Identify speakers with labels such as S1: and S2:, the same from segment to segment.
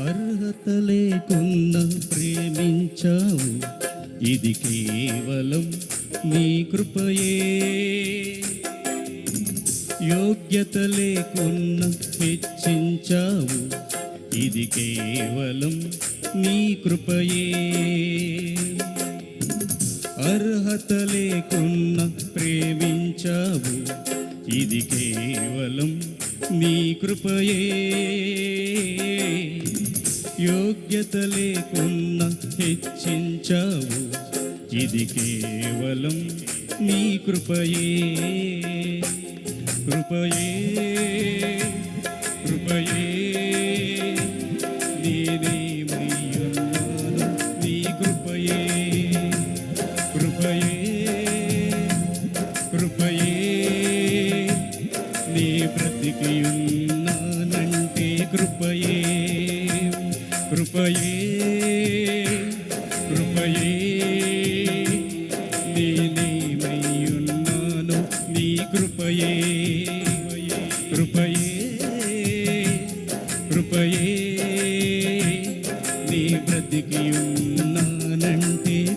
S1: అర్హత లేకున్నా ప్రేమించావు, ఇది కేవలం నీ కృపయే. యోగ్యత లేకున్నా హెచ్చించావు, ఇది కేవలం నీ కృపయే. అర్హత లేకున్నా ప్రేమించావు, ఇది కేవలం నీ కృపయే. యోగ్యత లేకున్నా హెచ్చించావు, ఇది కేవలం నీ కృపయే. కృపయే కృపయే నేనేమయ్యున్నాను నీ కృపయే. కృపయే కృపయే నీ బ్రతికియున్నానంటే కృపయే. కృపయే కృపయే నేనేమయ్యున్నాను నీ కృపయే. కృపయే కృపయే నీ బ్రతికియున్నానంటే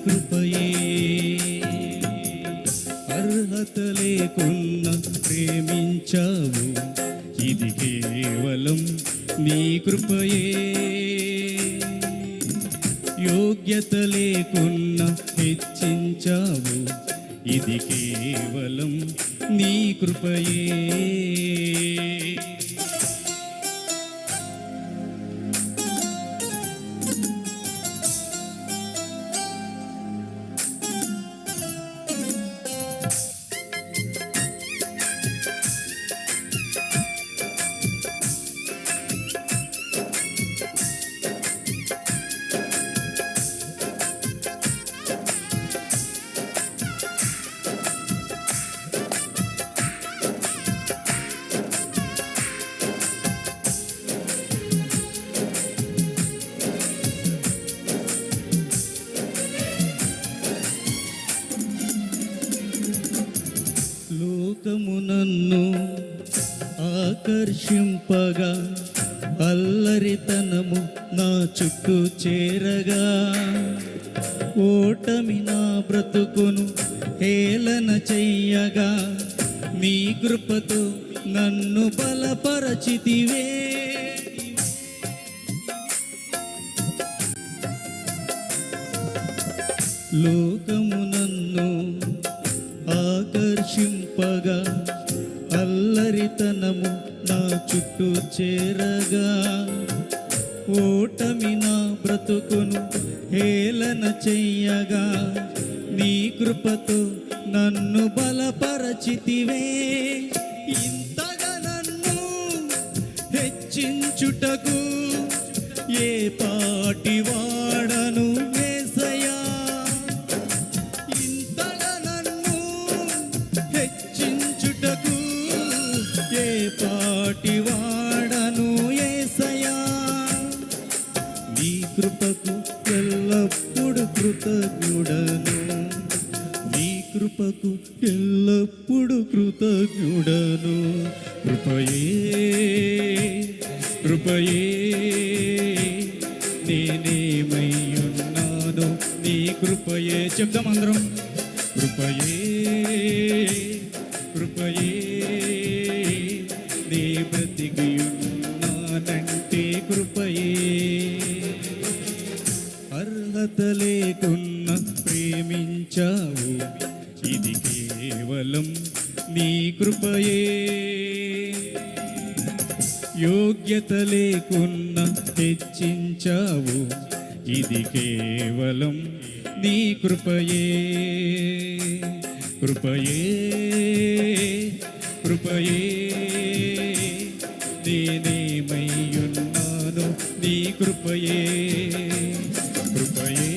S1: కృపయే. అర్హత లేకున్నా ప్రేమించావు, ఇది కేవలం నీ కృపయే. యోగ్యత లేకున్నా హెచ్చించావు, ఇది కేవలం నీ కృపయే. లోకము నన్ను ఆకర్షింపగా, అల్లరితనము నా చుట్టూ చేరగా, ఓటమి నా బ్రతుకును హేళన చెయ్యగా, నీ కృపతో నన్ను బలపరచితివే. లోకము నన్ను ఆకర్షింపగా, అల్లరితనము నా చుట్టూ చేరగా, ఓటమి నా బ్రతుకును హేళన చెయ్యగా, నీ కృపతో నన్ను బలపరచితివే. ఇంతగా నన్ను హెచ్చించుటకు ఏ పాటి వాడను యేసయ్యా. ఇంతగా నన్ను హెచ్చించుటకు ఏ పాటి వాడను యేసయ్యా. నీ కృపకు ఎల్లప్పుడు కృతజ్ఞుడను, నీ కృపకు ఎల్లప్పుడు కృతజ్ఞుడను. కృపయే కృపయే నేనేమయ్యున్నాను నీ కృపయే. చెప్దాం అందరం. కృపయే కృపయే నీ బ్రతికియున్నానంటే కృపయే. అర్హత లేకున్నా ప్రేమించావు, ఇది కేవలం నీ కృపయే. యోగ్యత లేకున్నా హెచ్చించావు, ఇది కేవలం నీ కృపయే. కృపయే కృపయే నేనేమయ్యున్నాను నీ కృపయే. కృపయే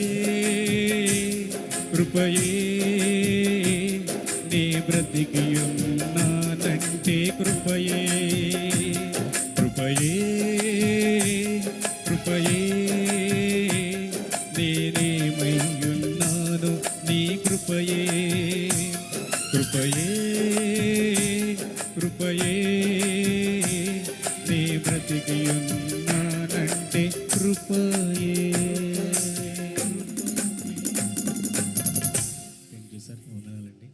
S1: కృపయే నీ బ్రతికియున్నానంటే కృపయే. కృపయే కృపయే నేనేమయ్యున్నాను నీ కృపయే. కృపయే కృపయే నీ బ్రతికియున్నానంటే కృపయే. థ్యాంక్ యూ సార్, వందనాలండి.